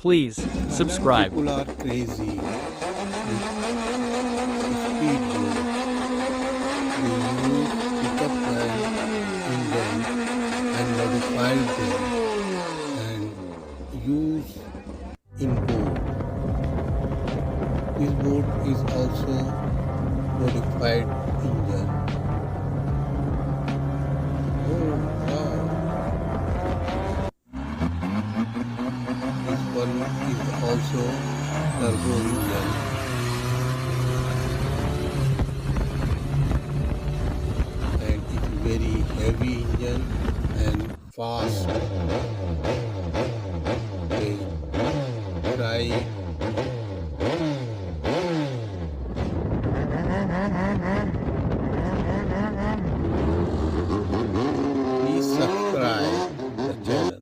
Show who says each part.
Speaker 1: Please subscribe.
Speaker 2: People are crazy with speedboat. They use pickup line engine and modify them and use in boat. This boat is also modified engine. Oh wow! This one is also turbo engine. And it's very heavy engine and fast.